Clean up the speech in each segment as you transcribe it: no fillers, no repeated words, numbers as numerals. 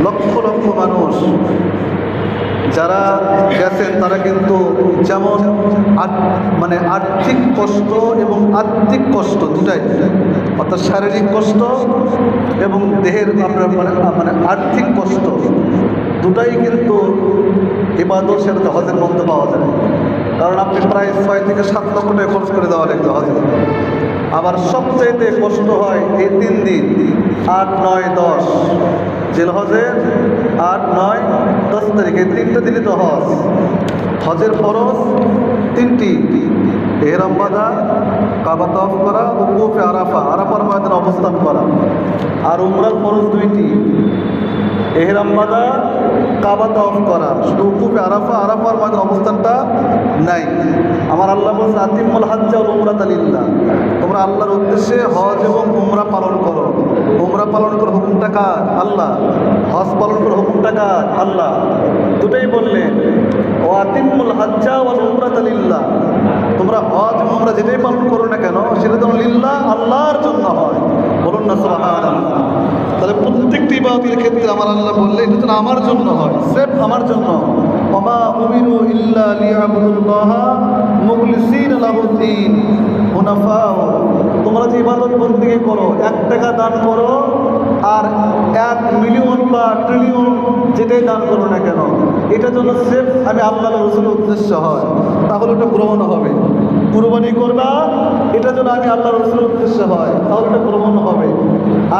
লক্ষ লক্ষ মানুষ যারা গেছেন তারা কিন্তু যেমন মানে আর্থিক কষ্ট এবং আত্মিক কষ্ট দুটাই, অর্থাৎ শারীরিক কষ্ট এবং দেহের আপনার মানে আর্থিক কষ্ট দুটাই কিন্তু ইবাদত সেটাতে হজের মধ্যে পাওয়া যায়। কারণ আপনি প্রায় 6 থেকে 7 লক্ষ টাকা খরচ করে দেওয়া লাগবে হজে। আবার সবচাইতে কষ্ট হয় এই 3 দিন 8, 9, 10 জিলহজের 8, 9, 10 তারিখ এই 3টে দিনই তো হজ। হজের ফরজ 3টি, ইহরাম বাঁধা, কাবা তাওয়াফ করা, উকুফে আরাফা, আরাফার ময়দানে অবস্থান করা। আর উমরার ফরজ 2টি, ইহরাম বাঁধা, কাবা তাওয়াফ করা। শুধু উকুফে আরাফা, আরাফার ময়দানে অবস্থানটা নাই। আমার আল্লাহ বলছে আতিমুল হাজ্জা ওয়াল উমরাতা লিল্লাহ, তোমরা আল্লাহর উদ্দেশ্যে হজ এবং উমরা পালন করো। উমরা পালন করে হুকুমটা কার? আল্লাহ। হজ পালন করে হুকুমটা কার? আল্লাহ। দুটাই বললেন ও আতিমুল হাজ্জা ওয়াল উমরাতা লিল্লাহ, তোমরা হজ এবং উমরা যেটাই পালন করো না কেন সেটা তো লিল্লাহ, আল্লাহর জন্য হয়। বলুন না সুবহানাল্লাহ। তাহলে প্রত্যেকটি ইবাদতের ক্ষেত্রে আমার আল্লাহ বললেন এটা তো আমার জন্য হয়, সির্ফ আমার জন্য। ওমা উমিরু ইল্লা লিয়াবুদুল্লাহা মুখলিসিনা লাহুদ্দিন হুনাফা। তোমরা যে ইবাদত বন্দেগী করো, 1 টাকা দান করো আর 1 মিলিয়ন বা ট্রিলিয়ন যেটাই দান করো না কেন, এটা জন্য সির্ফ আমি আল্লাহ রাসূলের উদ্দেশ্য হয়, তাহলে ওটা গ্রহণ হবে। কুরবানি করবা, এটা যেন আমি আল্লাহ রাসূলের উদ্দেশ্য হয়, তাহলে এটা গ্রহণ হবে।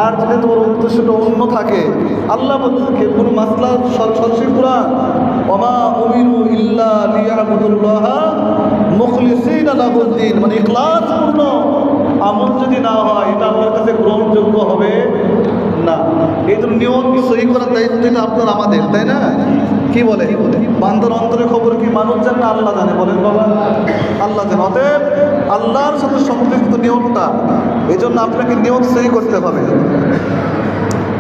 আর যদি তোমার উদ্দেশ্যটা অন্য থাকে, আল্লাহ বলতে কোনো মাসলা সরাসরি কোরআন ওমা উমিরু ইল্লা লিয়াবুদুল্লাহা মুখলিসিনা লাহুদ্দিন, মানে ইখলাসপূর্ণ আমল যদি না হয় এটা আল্লাহর কাছে গ্রহণযোগ্য হবে না। এই জন্য নিয়ম সহি করার দায়িত্ব এটা আপনার আমাদের, তাই না? কি বলে বান্দার অন্তরের খবর কি মানুষ জানে না আল্লাহ জানে? বলেন বাবা, আল্লাহ জানে। অতএব আল্লাহর সাথে সম্পৃক্ত নিয়মটা, এই জন্য আপনাকে নিয়ম সহি করতে হবে।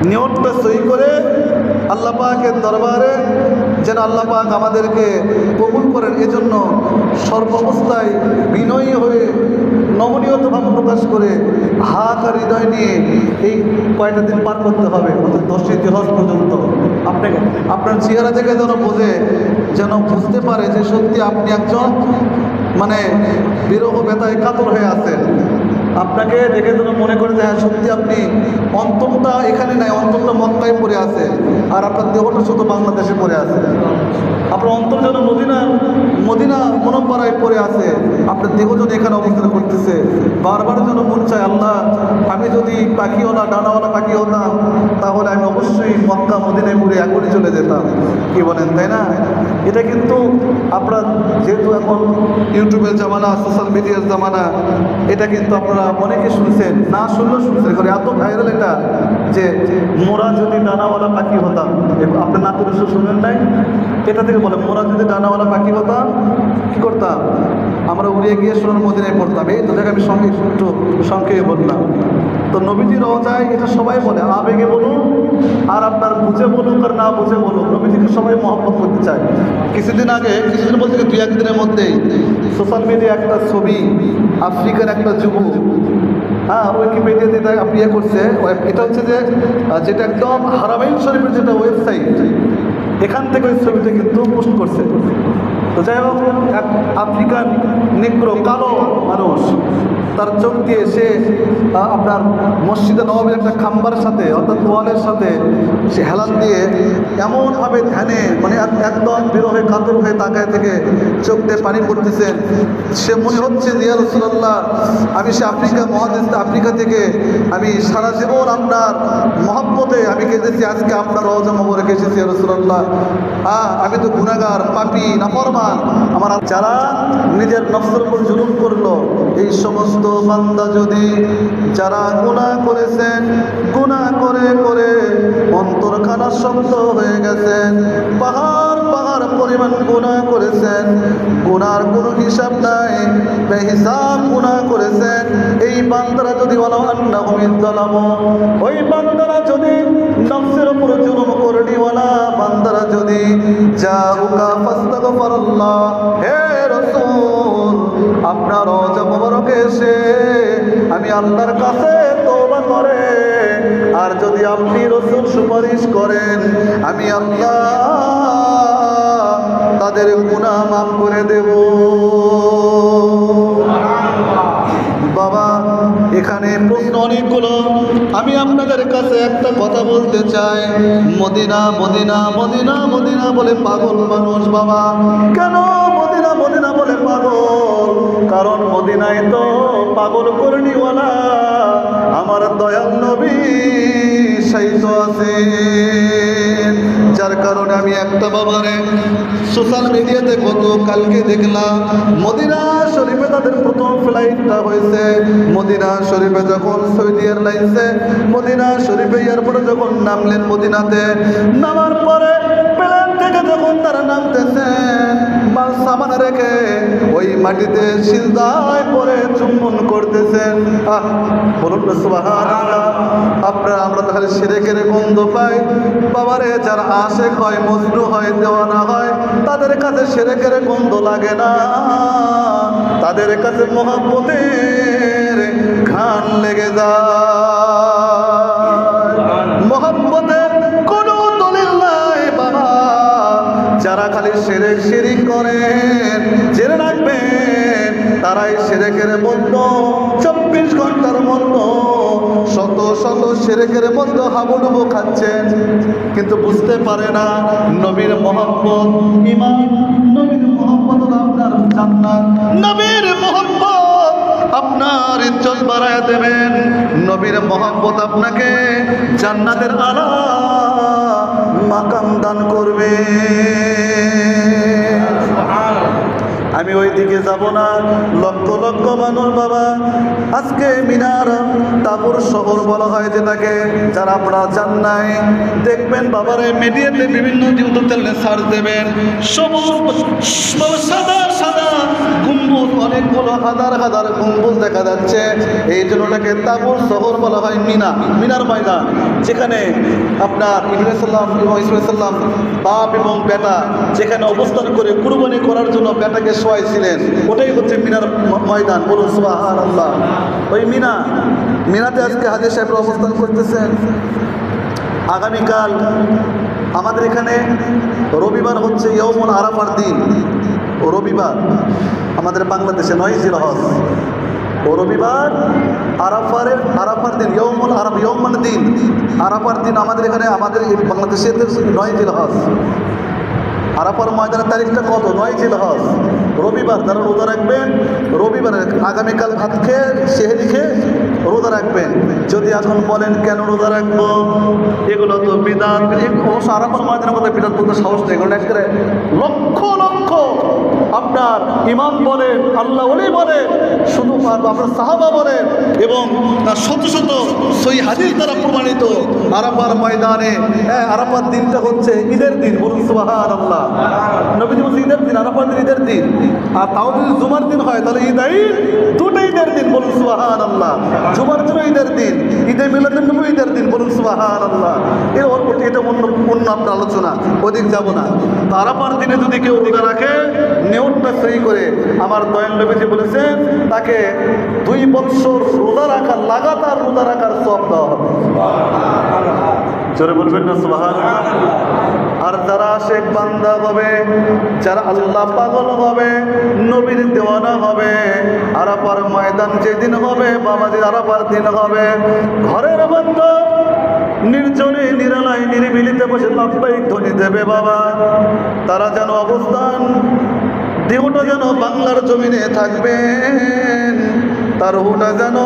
নিয়তটা সহি করে আল্লাহ পাকের দরবারে যেন আল্লাহ পাক আমাদেরকে কবুল করেন, এজন্য সর্বাবস্থায় বিনয়ী হয়ে নমনীয়তা ভাব প্রকাশ করে হাত আর হৃদয় নিয়ে এই কয়টা দিন পার করতে হবে, অর্থাৎ 10ই জিলহজ পর্যন্ত। আপনাকে আপনার চেহারা থেকে যেন বোঝে, যেন বুঝতে পারে যে সত্যি আপনি একজন মানে বিরহ ব্যথায় কাতর হয়ে আছেন। আপনাকে দেখে যেন মনে করে যে হ্যাঁ সত্যি আপনি অন্তরটা এখানে নাই, অন্তরটা মক্কায় পড়ে আছে আর আপনার দেহটা শুধু বাংলাদেশে পড়ে আছে। আপনার অন্তর যেন মদিনা মুনাওয়ারায় পড়ে আছে, আপনার দেহ যেন এখানে অবস্থান করতেছে। বারবার যেন মন চায় আল্লাহ আমি যদি পাখিওয়ালা ডানাওয়ালা পাখি হতাম তাহলে আমি অবশ্যই মক্কা মদিনায় ঘুরে এখনই চলে যেতাম। কি বলেন, তাই না? এটা কিন্তু আপনার যেহেতু এখন ইউটিউবের জামানা, সোশ্যাল মিডিয়ার জামানা, এটা কিন্তু আপনারা অনেকে শুনছেন, না শুনলেও শুনছেন, করে এত ভাইরাল এটা যে মোরা যদি ডানাওয়ালা পাখি হতাম। আপনার নাতুর শুনেন নাই? এটা থেকে বলে মোরা যদি ডানাওয়ালা পাখি হতাম কি করতাম? আমরা উড়িয়ে গিয়ে সোনার মদিনায় পড়তাম। এই তো জায়গায় আমি সঙ্গে একটু সংক্ষেপে বললাম। তো নবীজি রওজায় এটা সবাই বলে, আবেগে বলুন আর আপনার বুঝে বলুন আর না বুঝে বলুন, নবীজিকে সবাই মহব্বত করতে চায়। কিছুদিন বলতে 2-1 দিনের মধ্যেই সোশ্যাল মিডিয়া একটা ছবি, আফ্রিকার একটা যুবক, হ্যাঁ উইকিপিডিয়াতে এটা আপনি করছে, এটা হচ্ছে যে যেটা একদম হারামাইন শরীফের যেটা ওয়েবসাইট, এখান থেকে ওই ছবিটা কিন্তু পোস্ট করছে। তো যাই হোক, এক আফ্রিকান নিগ্রো কালো মানুষ, তার চোখ দিয়ে সে আপনার মসজিদে নববীর একটা খাম্বার সাথে অর্থাৎ ওয়ালের সাথে সে হেলান দিয়ে এমনভাবে ধ্যানে মানে একদম বিরহে কাতর হয়ে তাকায় থেকে চোখ দিয়ে পানি পড়তেছেন। সে মনে হচ্ছে ইয়া রাসূলুল্লাহ আমি সে আফ্রিকা থেকে আমি সারা জীবন আপনার মহব্বতে আমি কেঁদেছি, আজকে আপনার রওজা মোবারকে এসেছি ইয়া রাসূলুল্লাহ। আমি তো গুনাহগার, পাপী, নাফরমান। আমার যারা নিজের নফসের উপর জুলুম করলো, এই সমস্ত বান্দা যদি যারা গুনাহ করেছেন, গুনাহ করে করে অন্তরখানা শক্ত হয়ে গেছেন, পাহাড় পরিমাণ গুনাহ করেছেন, গুনার কোনো হিসাব নাই, বেহিসাব গুনাহ করেছেন, এই বান্দারা যদি ওয়ালাউ আন্নাহুম ইযলামু, ওই বান্দারা যদি নফসের উপর জুলুম করনিওয়ালা বান্দারা যদি জাউকা ফাস্তাগফিরুল্লাহ, হে রাসূল আপনার রওজা মোবারকে এসে আমি আল্লাহর কাছে তওবা করে, আর যদি আপনি রাসূল সুপারিশ করেন আমি আল্লাহ তাদের গুনাহ মাফ করে দেব। বাবা এখানে প্রশ্ন অনেকগুলো, আমি আপনাদের কাছে একটা কথা বলতে চাই। মদিনা মদিনা মদিনা মদিনা বলে পাগল মানুষ বাবা। কেন মদিনা মদিনা বলে পাগল? কারণ মদিনায় তো পাগল করনিওয়ালা আমার দয়াল নবী শায়িত আছে। যার কারণে আমি একটা বাবারে সোশ্যাল মিডিয়াতে কালকে দেখলাম মদিনা শরীফে তাদের প্রথম ফ্লাইটটা হয়েছে। মদিনা শরীফে যখন সৌদি এয়ারলাইন্সে মদিনা শরীফে এয়ারপোর্টে যখন নামলেন, মদিনাতে নামার পরে প্লেন থেকে যখন তারা নামতেছেন মাল সামান রেখে ওই মাটিতে সিজদায় পড়ে চুম্বন করতেছেন। বলুন না সুবহানাল্লাহ। আমরা তাহলে শিরকের গন্ধ পাই বাবারে। যারা আশিক হয়, মজনু হয়, দেওয়ানা হয়, তাদের কাছে শিরকের গন্ধ লাগে না, তাদের কাছে মহব্বতের ঘ্রাণ লেগে যায়। মহব্বতের কোনো দলিল নাই বাবা। যারা খালি শিরক শিরিক করেন জেনে রাখবেন তারাই শিরকের মধ্যে 24 ঘন্টার মধ্যে শত শত শিরকের মধ্যে হাবুডুবু খাচ্ছেন, কিন্তু বুঝতে পারে না নবীর মহব্বত ঈমান, নবীর মহব্বত আপনার জান্নাত, নবীর মহব্বত আপনার ইজ্জত বাড়ায় দেবেন, নবীর মহব্বত আপনাকে জান্নাতের আলা মাকাম দান করবে। আমি ওই দিকে যাব না। লক্ষ লক্ষ মানুষ বাবা আজকে মিনার তাবুর শহর বলা হয় যেটাকে, যারা আপনারা জান নাই দেখবেন বাবারে মিডিয়াতে বিভিন্ন ইউটিউব চ্যানেলে সার্চ দেবেন, সবুজ সাদা সাদা গম্বুজ, অনেকগুলো হাজার হাজার গম্বুজ দেখা যাচ্ছে। এই জন্য ওটাকে তাবুর শহর বলা হয়। মিনার ময়দান, যেখানে আপনার ইব্রাহিম সাল্লাম এবং ইসমাঈল সাল্লাম বাপ এবং বেটা যেখানে অবস্থান করে কুরবানি করার জন্য বেটাকে শোয়াইছিলেন, ওটাই হচ্ছে মিনার ময়দান। বলুন সুবহানাল্লাহ। ওই মিনাতে আজকে হাজী সাহেবরা অবস্থান করতেছেন। আগামীকাল আমাদের এখানে রবিবার হচ্ছে ইয়াউমুল আরাফার দিন। ও রবিবার আমাদের বাংলাদেশে 9 জিলহজ, ও রবিবার আরাফার দিন, ইয়াউমুল আরাফা, ইয়াউম মানে দিন, আরাফার দিন আমাদের এখানে, আমাদের বাংলাদেশে 9 জিলহজ। আরাফার ময়দানের তারিখটা কত? 9 জিলহজ, রবিবার। যারা রোজা রাখবেন রবিবারে আগামীকাল ভাত খেয়ে সেহরি খেয়ে রোজা রাখবেন। যদি এখন বলেন কেন রোজা রাখবো, এগুলো তো বিদআত। অবশ্য আরাফার ময়দানের কথা বিদআত বলতে সাহস নেই, কারণ একেবারে লক্ষ লক্ষ আপনার ইমাম বলেন, আল্লাহ ওলি বলেন, শুধু আপনার সাহাবা বলেন এবং শত শত সহি হাদিস দ্বারা প্রমাণিত আরাফার ময়দানে, হ্যাঁ আরাফার দিনটা হচ্ছে ঈদের দিন। বলুন সুবহানাল্লাহ। নবীজি বলছেন ঈদের দিন, আরাফার দিন ঈদের দিন। আর তাও যদি জুমার দিন হয় তাহলে ঈদ দুটো ঈদের দিন। বলুন সুবহানাল্লাহ। জুমার জন্য ঈদের দিন, ঈদে মিলাদুন নবী ঈদের দিন। বলুন সুবহানাল্লাহ। এটা অন্য আপনার আলোচনা, ওদিক যাব না। আরাফার দিনে যদি কেউ রোজা রাখে নিয়তটা সহি করে, আমার দয়াল নবীজি বলেছেন তাকে 2 বছর রোজা রাখার, লাগাতার রোজা রাখার সওয়াব দেওয়া হবে। জোরে বলবেন না সুবহানাল্লাহ। আর যারা আশিক বান্দা হবে, যারা আল্লাহ পাগল হবে, নবীর দেওয়ানা হবে, আরাফার ময়দান যেদিন হবে বাবাজি, আরাফার দিন হবে, ঘরের মধ্যে নির্জনে নিরালায় নিরিবিলিতে বসে লাব্বাইক ধ্বনি দেবে বাবা। তারা যেন অবস্থান দেহটা যেন বাংলার জমিনে থাকবেন, তার রূহটা যেন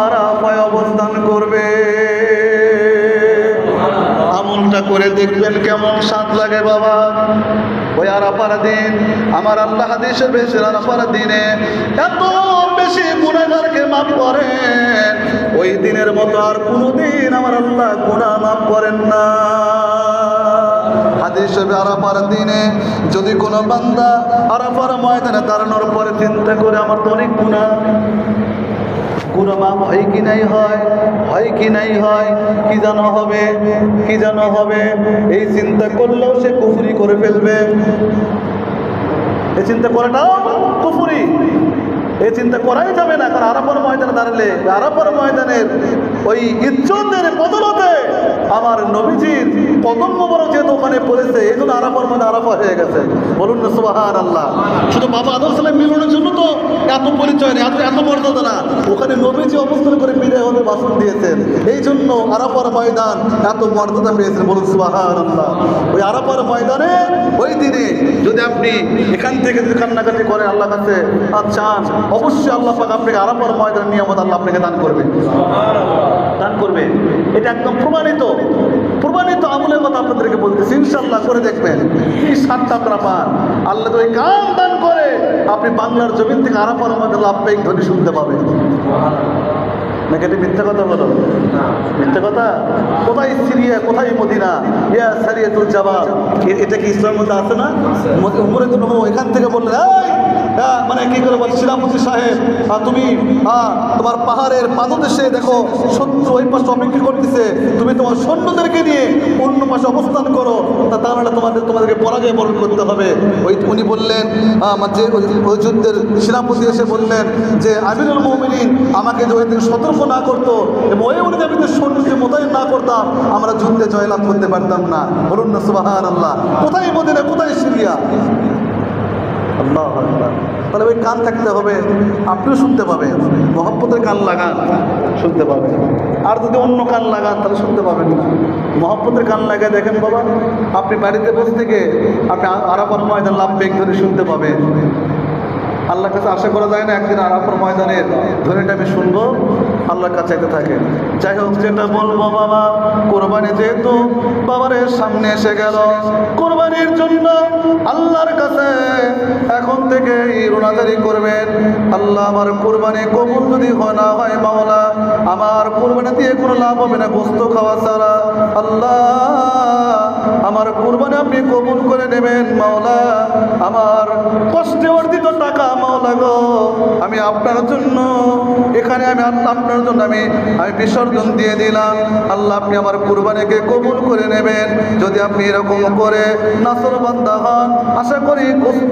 আরাফায় অবস্থান করবে। আমলটা করে দেখবেন কেমন স্বাদ লাগে বাবা। ওই আরাফার দিন আমার আল্লাহ হাদিসে বেশি, আরাফার দিনে এত বেশি গুনাহগারকে মাফ করেন, ওই দিনের মতো আর কোনোদিন আমার আল্লাহ গুনাহ মাফ করেন না। হাদিস আরাফার দিনে যদি কোনো বান্দা আরাফার ময়দানে দাঁড়ানোর পরে চিন্তা করে আমার তো অনেক গুনাহ মাফ হয় কি নাই, হয় কি নাই, হয় কি যেন হবে, এই চিন্তা করলেও সে কুফরি করে ফেলবে। এই চিন্তা করাটাও কুফরি। এই চিন্তা করাই যাবে না। কারণ আরাফার ময়দানে দাঁড়ালে আরাফার ময়দানের ওই ইজ্জতের বদলতে আমার নবীজির কদম মোবারক যেহেতু ওখানে পড়েছে, এই জন্য আরাফার ময়দান আরাফা হয়ে গেছে। বলুন না সুবহানাল্লাহ। শুধু বাবা আদম সালাম মিলনের জন্য তো এত পরিচয় নেই, এত মর্যাদা না। ওখানে নবীজি অবস্থান করে বিদায় হতে ভাষণ দিয়েছেন, এই জন্য আরাফার ময়দান এত মর্যাদা পেয়েছেন। বলুন সুবহানাল্লাহ। ওই আরাফার ময়দানে ওই দিনে যদি আপনি এখান থেকে যদি কান্নাকাটি করেন আল্লাহ কাছে চান, অবশ্যই আল্লাহ পাক আপনাকে আরাফার ময়দানের নিয়ামত আল্লাহ আপনাকে দান করবে, দান করবে। এটা একদম প্রমাণিত আমলের কথা আপনাদেরকে বলতেছি, ইনশাআল্লাহ করে দেখবেন কি শান্তি আপনারা পান। আল্লাহ তো এই কাম দান করে আপনি বাংলার জমিন থেকে আরাফার ময়দানে লাভবাহিক ধ্বনি শুনতে পাবেন। নাকি এটা মিথ্যা কথা বলো? মিথ্যা কথা? কোথায় সিরিয়া, কোথায় মদিনা? ইয়া সারিয়াতুল জাবাল, এটা কি ইসলামের মধ্যে আছে না? উমরে তো এখান থেকে বললেন, মানে কি করে বল, সেনাপতি সাহেব তুমি তোমার পাহাড়ের পাদদেশে দেখো শত্রু ওই পাশে অপেক্ষা করতেছে, তুমি তোমার সৈন্যদেরকে নিয়ে অন্য পাশে অবস্থান করো, তাহলে তোমাদেরকে পরাজয় বরণ করতে হবে। উনি বললেন যে ওই যুদ্ধের সেনাপতি এসে বললেন যে আমিরুল মুমিনিন আমাকে যে ওই দিন সতর্ক না করতো এবং ওই অনুযায়ী আমি সৈন্যকে মোতায়েন না করতাম, আমরা যুদ্ধে জয়লাভ করতে পারতাম না। বলুন না সুবহানাল্লাহ। কোথায় মদিনা, কোথায় সিরিয়া? আল্লাহু আকবার। তাহলে ওই কান থাকতে হবে, আপনিও শুনতে পাবেন। মহব্বতের কান লাগান, শুনতে পাবেন। আর যদি অন্য কান লাগান তাহলে শুনতে পাবেন না। মহব্বতের কান লাগায় দেখেন বাবা, আপনি বাড়িতে বসে থেকে আপনি আরাফার ময়দান লাভবাহিক ধরে শুনতে পাবেন। আল্লাহর কাছে আশা করা যায় না একদিন আরাফার ময়দানের ধ্বনিটা আমি শুনবো, আল্লাহর কাছে চাইতে থাকে। যাই হোক, যেটা বলবো বাবা, কোরবানি যেহেতু বাবারের সামনে এসে গেল, কোরবানির জন্য আল্লাহর কাছে এখন থেকে রোনাজারি করবেন, আল্লাহ আমার কোরবানি কবুল যদি না হয় মাওলা, আমার কোরবানি দিয়ে কোনো লাভ হবে না গোস্ত খাওয়া ছাড়া। আল্লাহ আমার কোরবানি আপনি কবুল করে নেবেন মাওলা। আমার কষ্টে অর্জিত টাকা মাওলা গো, আমি আপনার জন্য এখানে আমি আপনার জন্য আমি বিসর্জন দিয়ে দিলাম। আল্লাহ আপনি আমার কুরবানিকে কবুল করে নেবেন। যদি আপনি এরকম করে নাসরবান্দা হন, আশা করি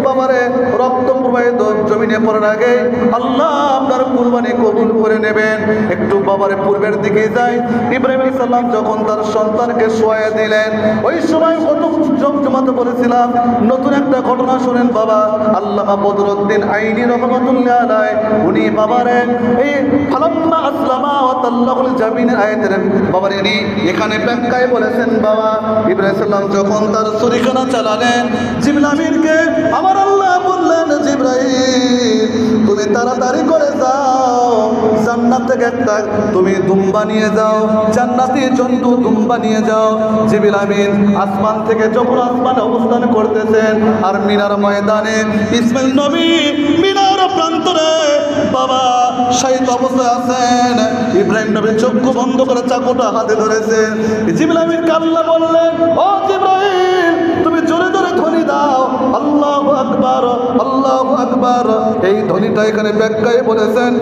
বাবারে রক্ত প্রবাহিত জমিনে পড়ার আগে আল্লাহ আপনার কুরবানি কবুল করে নেবেন। একটু বাবারে পূর্বের দিকে যাই। ইব্রাহিম আলাইহিস সালাম যখন তার সন্তানকে শোয়া দিলেন, ওই সময় কত জমজমাতে বলেছিলাম। নতুন একটা ঘটনা শোনেন বাবা, আল্লামা বদরুদ্দিন আইনি রহমাতুল্লাহ আলাইহি উনি বাবারে এই ফালাম্মা আসলামা ওয়া তাল্লাকুল জাবিনের আয়াতের বাবারে ইনি এখানে ব্যাখ্যায় বলেছেন বাবা, ইব্রাহিম সাল্লাম যখন তার ছুরিখানা চালালেন জিবরিল আমিনকে আমার আল্লাহ বললেন, জিবরাইল তুমি তাড়াতাড়ি করে যাও, জান্নাত থেকে একটা তুমি দুম্বা নিয়ে যাও, জান্নাতি জন্তু দুম্বা নিয়ে যাও। জিবরিল আমিন আসমান থেকে যখন আসমানে অবস্থান করতেছেন আর মিনার ময়দানে ইসমাইল নবী মিনার প্রান্তরে বাবা শাহিদ অবস্থায় আছেন। ইব্রাহিম নবী চক্ষু বন্ধ করে চাকুটা হাতে ধরেছেন। জিবরিল আমিনকে আল্লাহ বললেন, ও জিবরাইল তুমি জোরে জোরে ধ্বনি দাও, আল্লাহু আকবার, আল্লাহু আকবার। এই ধ্বনিটা এখানে ব্যাখ্যায় বলেছেন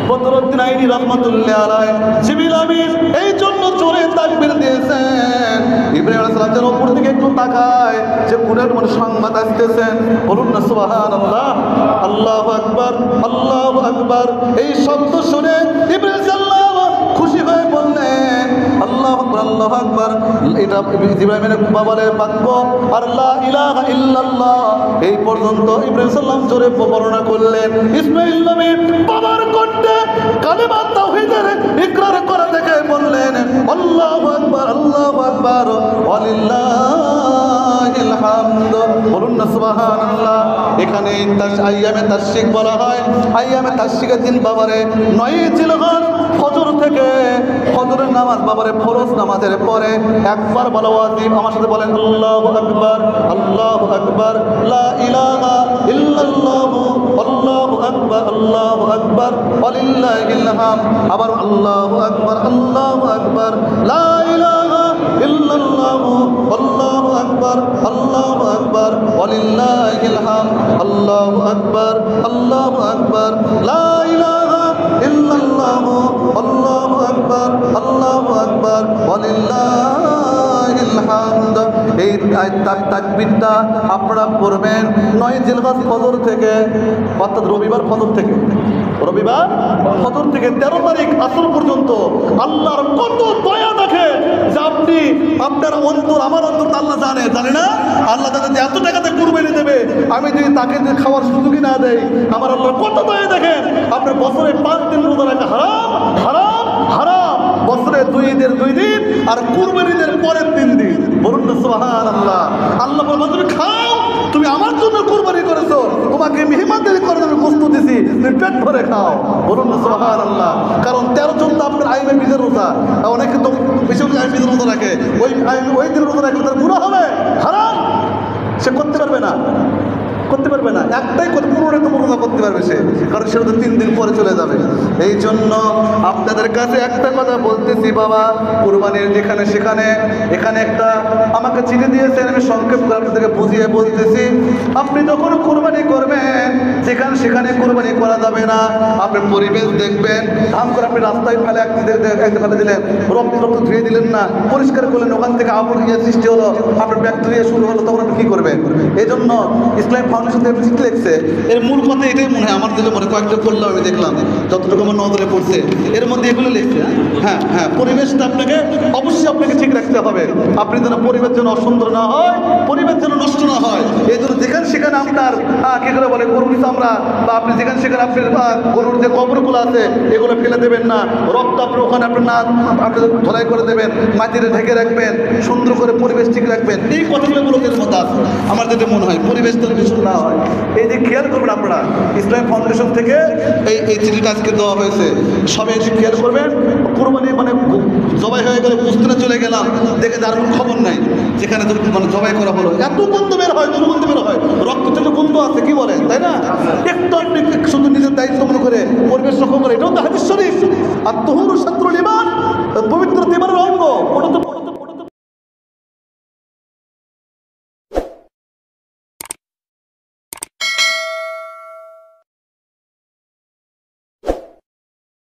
বদরুদ্দিন আইনি রহমাতুল্লাহ আলাইহি, জিবরিল আমিন এই জন্য জোরে তাকবীর দিয়েছেন। ইব্রাহিম আলাইহিস সালাম যেন উপর দিকে একটু তাকায় যে কোনের মনে সংবাদ আসতেছেন। বলুন না সুবহানাল্লাহ, আল্লাহু আকবার, আল্লাহু আকবার। এই শব্দ শুনে ইব্রাহিম সাল্লাল্লাহু খুশি হয়ে বললেন আল্লাহু আকবার, আল্লাহু আকবার। এটা ইব্রাহিমের বাবার বাক্য, আর লা ইলাহা ইল্লাল্লাহ এই পর্যন্ত ইব্রাহিম সাল্লাম জোরে বর্ণনা করলেন। ইসমাঈল নবী বাবার কণ্ঠে কালেমা তাওহীদের ইকরার করে দেখে বললেন আল্লাহু আকবার, আল্লাহু আকবার, ওয়ালিল্লাহিল হামদ। বলুন না সুবহানাল্লাহ। এখানে আইয়ামে তাশরিক বলা হয়। আইয়ামে তাশরিকের দিন বাবারে 9 জিলহজ ফজর থেকে ফজরের নামাজ বাবারে ফরজ নামাজের পরে একবার বলা ওয়াজিব। আমার সাথে বলেন আল্লাহু আকবার, আল্লাহু আকবার, লা ইলাহা ইল্লাল্লাহ, আল্লাহু আকবার, আল্লাহু আকবার, ওয়ালিল্লাহিল হামদ। আবার আল্লাহু আকবার, আল্লাহু আকবার, লা ইলাহা ইল্লাল্লাহ, আল্লাহু আকবার, আল্লাহু আকবার, ওয়ালিল্লাহিল হামদ। আল্লাহু আকবার, আল্লাহু আকবার, লা ইলাহা ইল্লাল্লাহ, আল্লাহু আকবার, আল্লাহু আকবার, ওয়ালিল্লাহিল হামদ। হামদ। এই তাকবীরটা আপনারা পড়বেন 9 জিলহজ ফজর থেকে, অর্থাৎ রবিবার ফজর থেকে, রবিবার ফজর থেকে 13 তারিখ আসর পর্যন্ত। আল্লাহর কত দয়া দেখে যে আপনি আপনার অন্তর, আমার অন্তর আল্লাহ জানে, জানে না? আল্লাহ তাদের এত টাকাতে কুরবানি দেবে, আমি যদি তাকে খাওয়ার সুযোগই না দেই, আমার আল্লাহর কত দয়া দেখেন। আপনার বছরে 5 দিন রোজা রাখা হারাম, হারাম, হারাম। বছরে 2 ঈদের 2 দিন আর কুরবানি ঈদের পরের 3 দিন। বলুন না সুবহানাল্লাহ। আল্লাহ বলবেন তুমি খাও, তুমি আমার জন্য কুরবানি করেছো, তোমাকে মেহমানদারি করে আমি গোশত দিছি, তুমি পেট ভরে খাও। বলুন না সুবহানাল্লাহ। কারণ 13 জন তো আপনার আইমে বিজের রোজা, অনেকে তো বেশি আইমে বিজের রোজা রাখে, ওই দিন রোজা রাখলে তার গুনাহ হবে, হারাম, সে করতে পারবে না, করতে পারবে না। একটাই পুরোটাই তো রোজা করতে পারবে সে, কারণ সেটা তো 3 দিন পরে চলে যাবে। এই জন্য আপনাদের কাছে একটা কথা বলতেছি বাবা, কুরবানির যেখানে সেখানে, এখানে একটা আমাকে চিঠি দিয়েছেন, আমি সংক্ষেপ করে আপনাদেরকে বুঝিয়ে বলতেছি। আপনি যখন কুরবানি করবেন যেখানে সেখানে কুরবানি করা যাবে না। আপনি পরিবেশ দেখবেন, ধাম করে আপনি রাস্তায় ফেলে একদিন ফেলে দিলেন, রক্ত ধুয়ে দিলেন না, পরিষ্কার করলেন, ওখান থেকে আবর্জনা সৃষ্টি হলো, আপনার ব্যাকটেরিয়া শুরু হলো, তখন আপনি কী করবেন? এই জন্য ইসলাম ফাউন্ডেশন থেকে চিঠি লিখছে, এর মূল কথা এটাই মনে হয় আমার, দিলে মনে কয়েকটা করলাম, আমি দেখলাম যতটুকু আমার নজরে পড়ছে, এর মধ্যে এগুলো লিখছে। হ্যাঁ হ্যাঁ, পরিবেশটা আপনাকে অবশ্যই আপনাকে ঠিক রাখতে হবে। আপনি যেন পরিবেশ যেন অসুন্দর না হয়, পরিবেশ যেন নষ্ট না হয়, এই জন্য যেখানে সেখানে আপনার কী করে বলে গরুর চামড়া, বা আপনি যেখানে সেখানে আপনি গরুর যে কবরগুলো আছে এগুলো ফেলে দেবেন না, রক্ত আপনি ওখানে আপনি না আপনি ধোলাই করে দেবেন, মাটিতে ঢেকে রাখবেন, সুন্দর করে পরিবেশ ঠিক রাখবেন। এই কথাগুলো এর মধ্যে আছে আমার যেটা মনে হয়, পরিবেশ যেন দূষণ না হয়। এই যে খেয়াল করবেন আপনারা, ইসলাম ফাউন্ডেশন থেকে এই চিঠিটা আজকে দেওয়া হয়েছে, সবাই এসে খেয়াল করবেন। কুরবানি মানে জবাই হয়ে গেলে বুঝতে চলে গেলাম, দেখে তার কোনো খবর নাই, যেখানে মানে জবাই করা হলো এত গন্ধ বের হয়, দুর্গন্ধ বের হয়, রক্ত থেকে গন্ধ আছে, কি বলেন, তাই না? একটু আপনি শুধু নিজের দায়িত্ব মনে করে পরিবেশ রক্ষা করে, এটাও তো হাদিস শরীফ। আর তুহুরু শাত্রুল ঈমান, পবিত্র ঈমানের অঙ্গ, ওটা তো